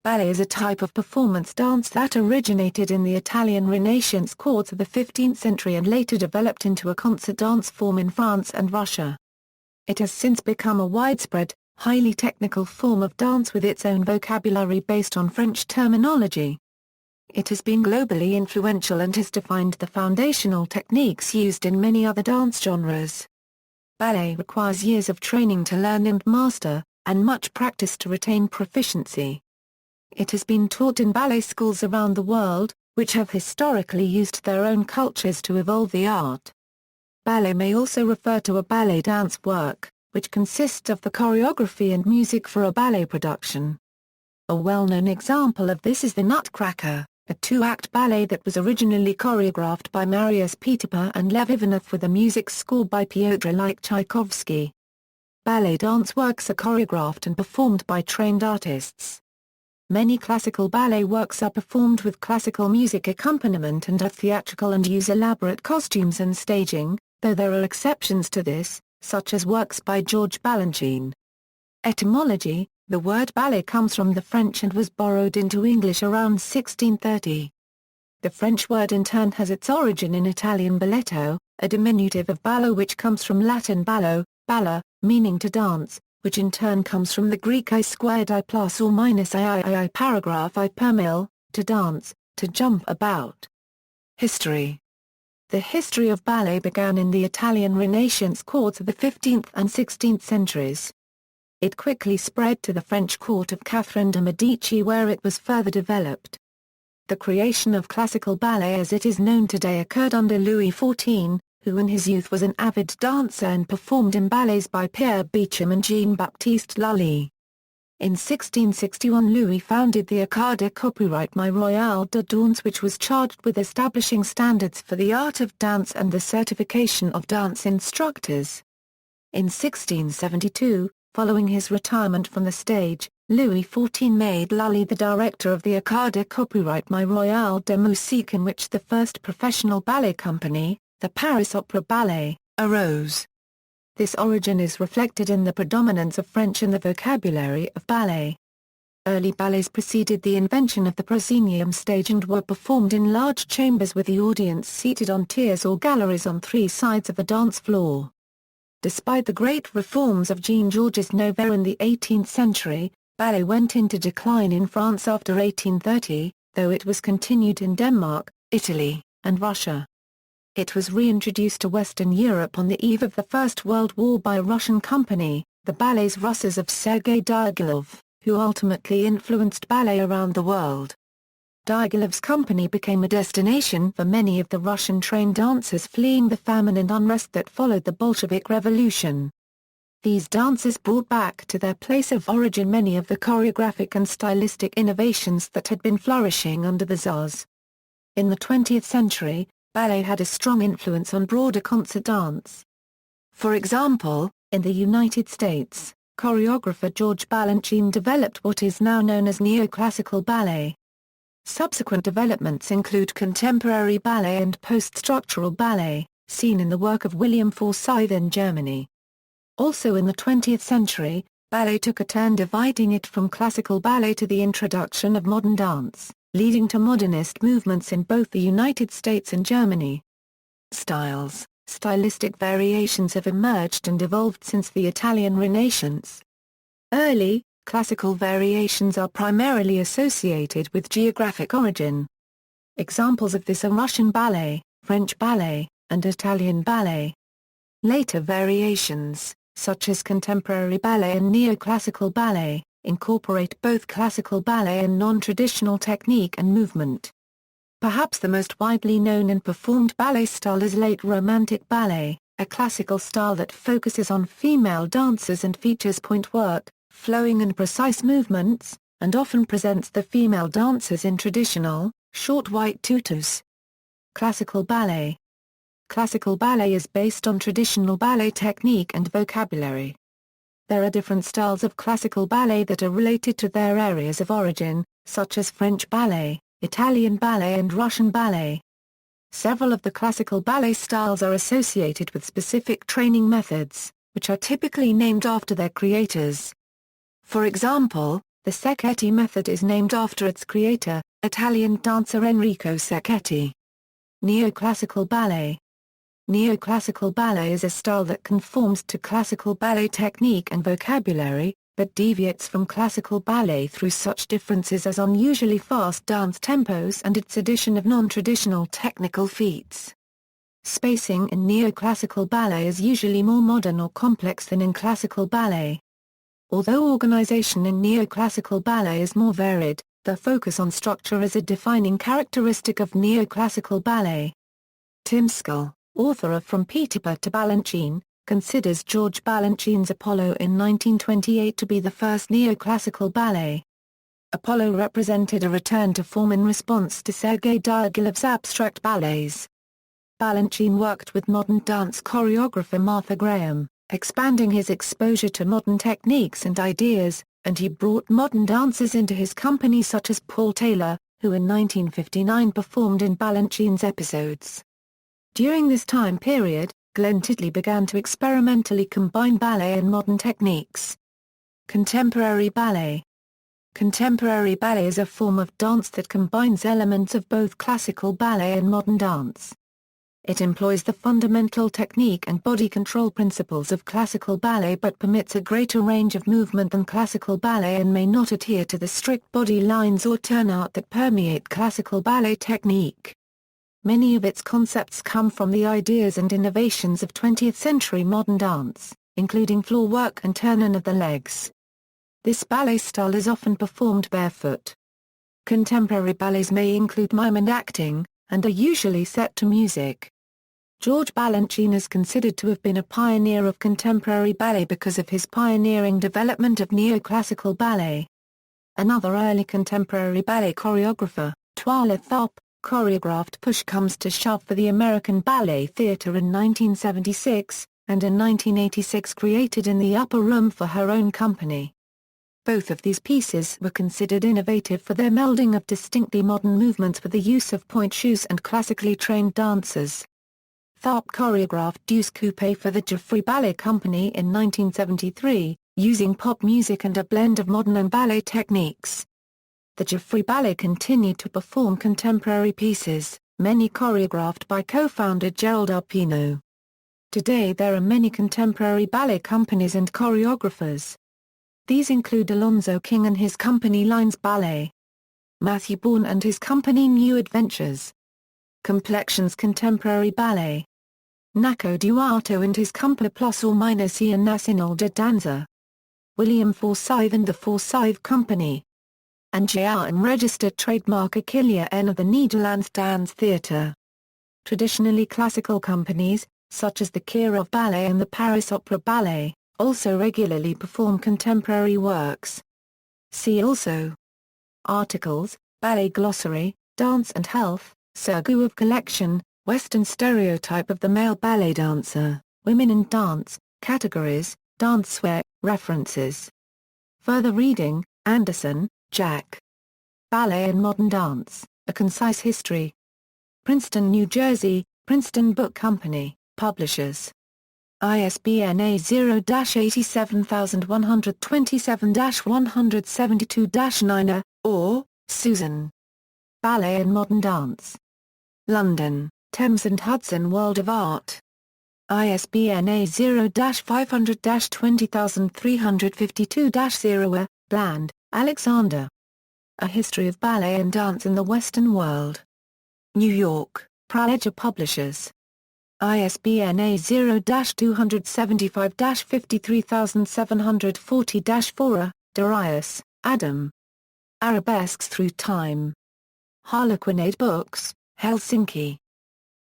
Ballet is a type of performance dance that originated in the Italian Renaissance courts of the 15th century and later developed into a concert dance form in France and Russia. It has since become a widespread, highly technical form of dance with its own vocabulary based on French terminology. It has been globally influential and has defined the foundational techniques used in many other dance genres. Ballet requires years of training to learn and master, and much practice to retain proficiency. It has been taught in ballet schools around the world, which have historically used their own cultures to evolve the art. Ballet may also refer to a ballet dance work, which consists of the choreography and music for a ballet production. A well-known example of this is the Nutcracker, a two-act ballet that was originally choreographed by Marius Petipa and Lev Ivanov with a music score by Pyotr Ilyich Tchaikovsky. Ballet dance works are choreographed and performed by trained artists. Many classical ballet works are performed with classical music accompaniment and are theatrical and use elaborate costumes and staging, though there are exceptions to this, such as works by George Balanchine. Etymology: the word ballet comes from the French and was borrowed into English around 1630. The French word in turn has its origin in Italian balletto, a diminutive of ballo which comes from Latin ballo, balla, meaning to dance, which in turn comes from the Greek I squared I plus or minus I paragraph I per mil, to dance, to jump about. History. The history of ballet began in the Italian Renaissance courts of the 15th and 16th centuries. It quickly spread to the French court of Catherine de' Medici where it was further developed. The creation of classical ballet as it is known today occurred under Louis XIV, who in his youth was an avid dancer and performed in ballets by Pierre Beauchamp and Jean-Baptiste Lully. In 1661 Louis founded the Académie Copyright Royale de Danse which was charged with establishing standards for the art of dance and the certification of dance instructors. In 1672, following his retirement from the stage, Louis XIV made Lully the director of the Académie Copyright Royale de Musique in which the first professional ballet company, the Paris Opera Ballet, arose. This origin is reflected in the predominance of French in the vocabulary of ballet. Early ballets preceded the invention of the proscenium stage and were performed in large chambers with the audience seated on tiers or galleries on three sides of the dance floor. Despite the great reforms of Jean-Georges Noverre in the 18th century, ballet went into decline in France after 1830, though it was continued in Denmark, Italy, and Russia. It was reintroduced to Western Europe on the eve of the First World War by a Russian company, the Ballets Russes of Sergei Diaghilev, who ultimately influenced ballet around the world. Diaghilev's company became a destination for many of the Russian-trained dancers fleeing the famine and unrest that followed the Bolshevik Revolution. These dancers brought back to their place of origin many of the choreographic and stylistic innovations that had been flourishing under the Tsars. In the 20th century, ballet had a strong influence on broader concert dance. For example, in the United States, choreographer George Balanchine developed what is now known as neoclassical ballet. Subsequent developments include contemporary ballet and post-structural ballet, seen in the work of William Forsythe in Germany. Also in the 20th century, ballet took a turn dividing it from classical ballet to the introduction of modern dance, leading to modernist movements in both the United States and Germany. Styles, stylistic variations have emerged and evolved since the Italian Renaissance. Early, classical variations are primarily associated with geographic origin. Examples of this are Russian ballet, French ballet, and Italian ballet. Later variations, such as contemporary ballet and neoclassical ballet, incorporate both classical ballet and non-traditional technique and movement. Perhaps the most widely known and performed ballet style is late Romantic ballet, a classical style that focuses on female dancers and features point work, flowing and precise movements, and often presents the female dancers in traditional, short white tutus. Classical ballet. Classical ballet is based on traditional ballet technique and vocabulary. There are different styles of classical ballet that are related to their areas of origin, such as French ballet, Italian ballet and Russian ballet. Several of the classical ballet styles are associated with specific training methods, which are typically named after their creators. For example, The Cecchetti method is named after its creator, Italian dancer Enrico Cecchetti. Neoclassical ballet. Neoclassical ballet is a style that conforms to classical ballet technique and vocabulary, but deviates from classical ballet through such differences as unusually fast dance tempos and its addition of non-traditional technical feats. Spacing in neoclassical ballet is usually more modern or complex than in classical ballet. Although organization in neoclassical ballet is more varied, the focus on structure is a defining characteristic of neoclassical ballet. Tim Scull, author of From Petipa to Balanchine, considers George Balanchine's Apollo in 1928 to be the first neoclassical ballet. Apollo represented a return to form in response to Sergei Diaghilev's abstract ballets. Balanchine worked with modern dance choreographer Martha Graham, expanding his exposure to modern techniques and ideas, and he brought modern dancers into his company such as Paul Taylor, who in 1959 performed in Balanchine's episodes. During this time period, Glenn Titley began to experimentally combine ballet and modern techniques. Contemporary ballet. Contemporary ballet is a form of dance that combines elements of both classical ballet and modern dance. It employs the fundamental technique and body control principles of classical ballet but permits a greater range of movement than classical ballet and may not adhere to the strict body lines or turnout that permeate classical ballet technique. Many of its concepts come from the ideas and innovations of 20th-century modern dance, including floor work and turning of the legs. This ballet style is often performed barefoot. Contemporary ballets may include mime and acting, and are usually set to music. George Balanchine is considered to have been a pioneer of contemporary ballet because of his pioneering development of neoclassical ballet. Another early contemporary ballet choreographer, Twyla Tharp, choreographed Push Comes to Shove for the American Ballet Theatre in 1976, and in 1986 created In the Upper Room for her own company. Both of these pieces were considered innovative for their melding of distinctly modern movements with the use of pointe shoes and classically trained dancers. Tharp choreographed Deuce Coupe for the Joffrey Ballet Company in 1973, using pop music and a blend of modern and ballet techniques. The Joffrey Ballet continued to perform contemporary pieces, many choreographed by co-founder Gerald Arpino. Today there are many contemporary ballet companies and choreographers. These include Alonzo King and his company Lines Ballet, Matthew Bourne and his company New Adventures, Complexions Contemporary Ballet, Naco Duarto and his company Plus or Minus Ian Nacional de Danza, William Forsyth and the Forsyth Company, and J.R.M. registered trademark Achillea N of the Netherlands Dance Theatre. Traditionally classical companies, such as the Kirov Ballet and the Paris Opera Ballet, also regularly perform contemporary works. See also: Articles, Ballet Glossary, Dance and Health, Sergei of Collection, Western Stereotype of the Male Ballet Dancer, Women in Dance, Categories, Dancewear, References. Further reading: Anderson, Jack. Ballet and Modern Dance, A Concise History. Princeton, New Jersey, Princeton Book Company, Publishers. ISBN A0-87127-172-9, or, Susan. Ballet and Modern Dance. London, Thames and Hudson World of Art. ISBN A0-500-20352-0, Bland, Alexander. A History of Ballet and Dance in the Western World. New York, Praeger Publishers. ISBN A0-275-53740-4, Darius, Adam. Arabesques Through Time. Harlequinade Books, Helsinki.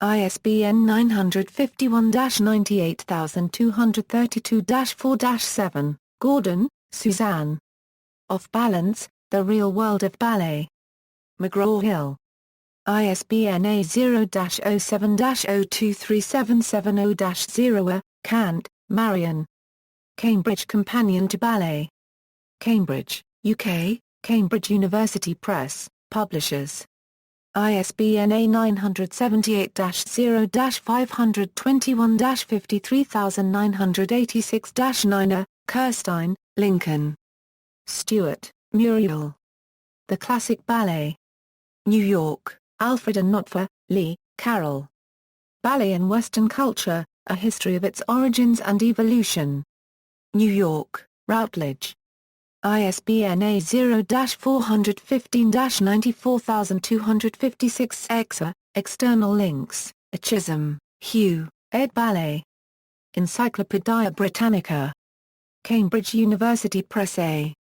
ISBN 951-98232-4-7, Gordon, Suzanne. Off Balance, The Real World of Ballet. McGraw-Hill. ISBN A0-07-023770-0, Kant, Marion. Cambridge Companion to Ballet. Cambridge, UK, Cambridge University Press, Publishers. ISBN A978-0-521-53986-9, Kirstein, Lincoln. Stewart. Muriel. The Classic Ballet. New York, Alfred and Knopfer, Lee, Carol. Ballet in Western Culture, A History of Its Origins and Evolution. New York, Routledge. ISBN A0-415-94256-X. External links, Chisholm, Hugh, ed. Ballet. Encyclopædia Britannica. Cambridge University Press A.